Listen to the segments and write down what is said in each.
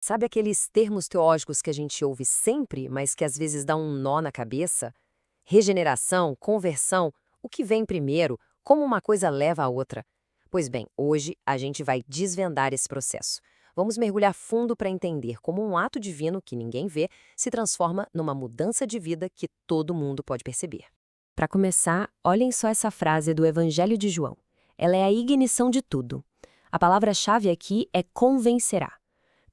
Sabe aqueles termos teológicos que a gente ouve sempre, mas que às vezes dá um nó na cabeça? Regeneração, conversão, o que vem primeiro, como uma coisa leva à outra? Pois bem, hoje a gente vai desvendar esse processo. Vamos mergulhar fundo para entender como um ato divino que ninguém vê se transforma numa mudança de vida que todo mundo pode perceber. Para começar, olhem só essa frase do Evangelho de João. Ela é a ignição de tudo. A palavra-chave aqui é convencerá.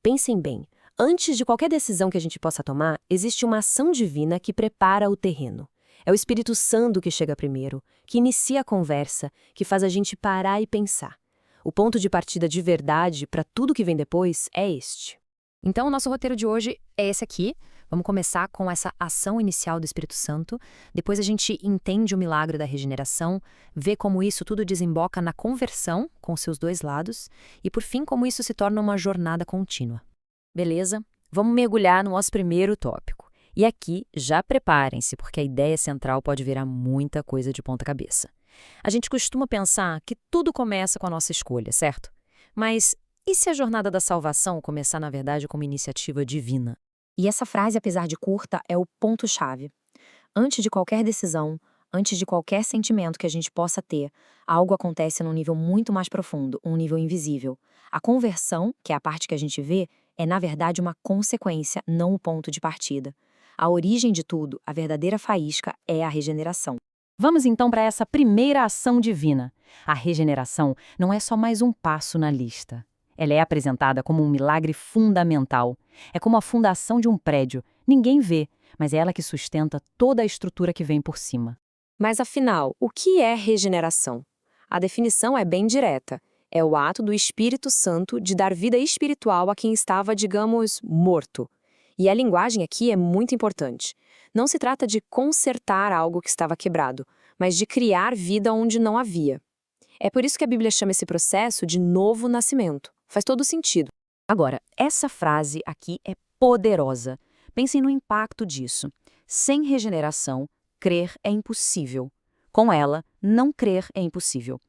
Pensem bem, antes de qualquer decisão que a gente possa tomar, existe uma ação divina que prepara o terreno. É o Espírito Santo que chega primeiro, que inicia a conversa, que faz a gente parar e pensar. O ponto de partida de verdade para tudo que vem depois é este. Então, o nosso roteiro de hoje é esse aqui. Vamos começar com essa ação inicial do Espírito Santo. Depois a gente entende o milagre da regeneração, vê como isso tudo desemboca na conversão, com seus dois lados, e por fim, como isso se torna uma jornada contínua. Beleza? Vamos mergulhar no nosso primeiro tópico. E aqui, já preparem-se, porque a ideia central pode virar muita coisa de ponta cabeça. A gente costuma pensar que tudo começa com a nossa escolha, certo? Mas e se a jornada da salvação começar, na verdade, como iniciativa divina? E essa frase, apesar de curta, é o ponto-chave. Antes de qualquer decisão, antes de qualquer sentimento que a gente possa ter, algo acontece num nível muito mais profundo, um nível invisível. A conversão, que é a parte que a gente vê, é na verdade uma consequência, não o ponto de partida. A origem de tudo, a verdadeira faísca, é a regeneração. Vamos então para essa primeira ação divina. A regeneração não é só mais um passo na lista. Ela é apresentada como um milagre fundamental. É como a fundação de um prédio. Ninguém vê, mas é ela que sustenta toda a estrutura que vem por cima. Mas afinal, o que é regeneração? A definição é bem direta. É o ato do Espírito Santo de dar vida espiritual a quem estava, digamos, morto. E a linguagem aqui é muito importante. Não se trata de consertar algo que estava quebrado, mas de criar vida onde não havia. É por isso que a Bíblia chama esse processo de novo nascimento. Faz todo sentido. Agora, essa frase aqui é poderosa. Pensem no impacto disso. Sem regeneração, crer é impossível. Com ela, não crer é impossível.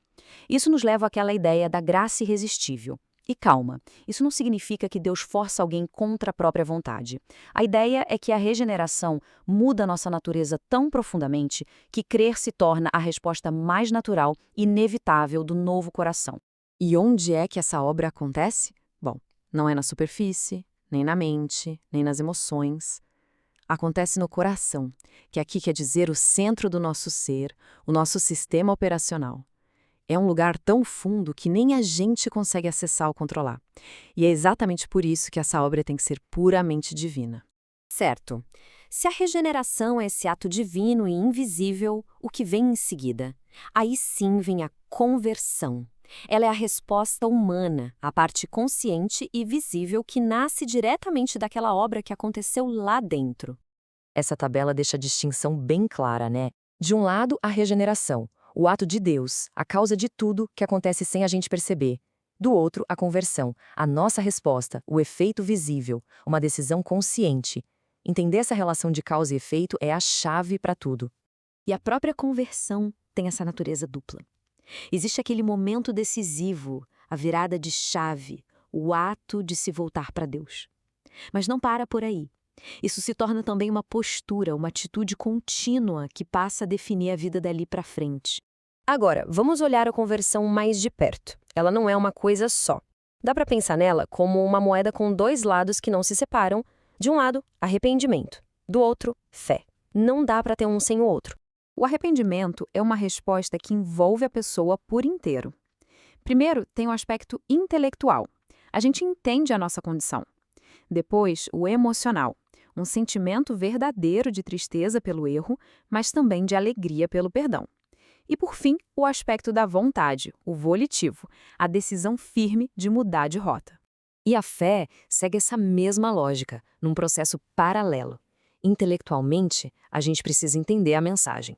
Isso nos leva àquela ideia da graça irresistível. E calma, isso não significa que Deus força alguém contra a própria vontade. A ideia é que a regeneração muda nossa natureza tão profundamente que crer se torna a resposta mais natural e inevitável do novo coração. E onde é que essa obra acontece? Bom, não é na superfície, nem na mente, nem nas emoções. Acontece no coração, que aqui quer dizer o centro do nosso ser, o nosso sistema operacional. É um lugar tão fundo que nem a gente consegue acessar ou controlar. E é exatamente por isso que essa obra tem que ser puramente divina. Certo. Se a regeneração é esse ato divino e invisível, o que vem em seguida? Aí sim vem a conversão. Ela é a resposta humana, a parte consciente e visível que nasce diretamente daquela obra que aconteceu lá dentro. Essa tabela deixa a distinção bem clara, né? De um lado, a regeneração, o ato de Deus, a causa de tudo que acontece sem a gente perceber. Do outro, a conversão, a nossa resposta, o efeito visível, uma decisão consciente. Entender essa relação de causa e efeito é a chave para tudo. E a própria conversão tem essa natureza dupla. Existe aquele momento decisivo, a virada de chave, o ato de se voltar para Deus. Mas não para por aí. Isso se torna também uma postura, uma atitude contínua que passa a definir a vida dali para frente. Agora, vamos olhar a conversão mais de perto. Ela não é uma coisa só. Dá para pensar nela como uma moeda com dois lados que não se separam. De um lado, arrependimento. Do outro, fé. Não dá para ter um sem o outro. O arrependimento é uma resposta que envolve a pessoa por inteiro. Primeiro, tem o aspecto intelectual. A gente entende a nossa condição. Depois, o emocional. Um sentimento verdadeiro de tristeza pelo erro, mas também de alegria pelo perdão. E, por fim, o aspecto da vontade, o volitivo, a decisão firme de mudar de rota. E a fé segue essa mesma lógica, num processo paralelo. Intelectualmente, a gente precisa entender a mensagem.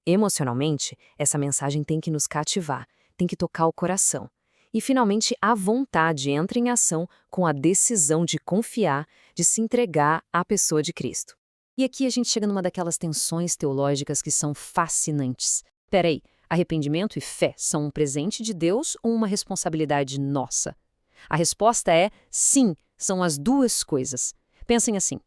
Emocionalmente, essa mensagem tem que nos cativar, tem que tocar o coração. E, finalmente, a vontade entra em ação com a decisão de confiar, de se entregar à pessoa de Cristo. E aqui a gente chega numa daquelas tensões teológicas que são fascinantes. Peraí, arrependimento e fé são um presente de Deus ou uma responsabilidade nossa? A resposta é sim, São as duas coisas. Pensem assim.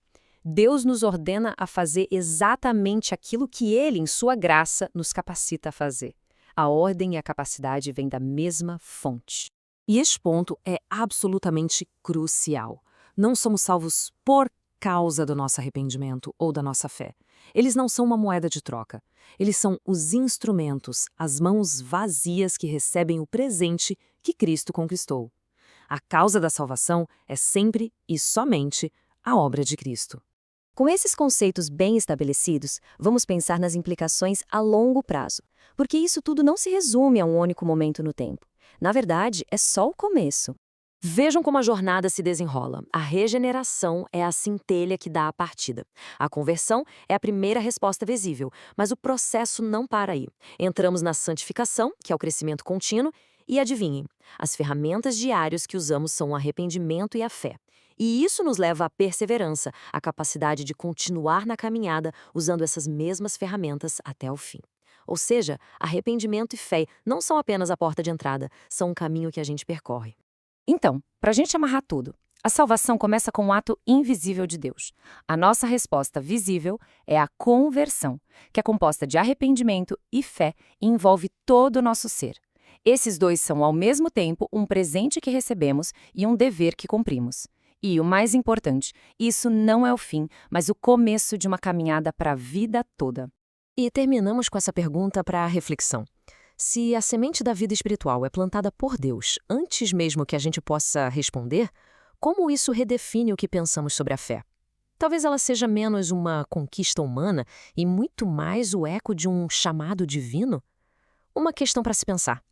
Deus nos ordena a fazer exatamente aquilo que Ele, em sua graça, nos capacita a fazer. A ordem e a capacidade vêm da mesma fonte. E esse ponto é absolutamente crucial. Não somos salvos por causa do nosso arrependimento ou da nossa fé. Eles não são uma moeda de troca. Eles são os instrumentos, as mãos vazias que recebem o presente que Cristo conquistou. A causa da salvação é sempre e somente a obra de Cristo. Com esses conceitos bem estabelecidos, vamos pensar nas implicações a longo prazo, porque isso tudo não se resume a um único momento no tempo. Na verdade, é só o começo. Vejam como a jornada se desenrola. A regeneração é a centelha que dá a partida. A conversão é a primeira resposta visível, mas o processo não para aí. Entramos na santificação, que é o crescimento contínuo, e adivinhem, as ferramentas diárias que usamos são o arrependimento e a fé. E isso nos leva à perseverança, a capacidade de continuar na caminhada usando essas mesmas ferramentas até o fim. Ou seja, arrependimento e fé não são apenas a porta de entrada, são um caminho que a gente percorre. Então, para a gente amarrar tudo, a salvação começa com um ato invisível de Deus. A nossa resposta visível é a conversão, que é composta de arrependimento e fé e envolve todo o nosso ser. Esses dois são, ao mesmo tempo, um presente que recebemos e um dever que cumprimos. E o mais importante, isso não é o fim, mas o começo de uma caminhada para a vida toda. E terminamos com essa pergunta para a reflexão. Se a semente da vida espiritual é plantada por Deus antes mesmo que a gente possa responder, como isso redefine o que pensamos sobre a fé? Talvez ela seja menos uma conquista humana e muito mais o eco de um chamado divino? Uma questão para se pensar.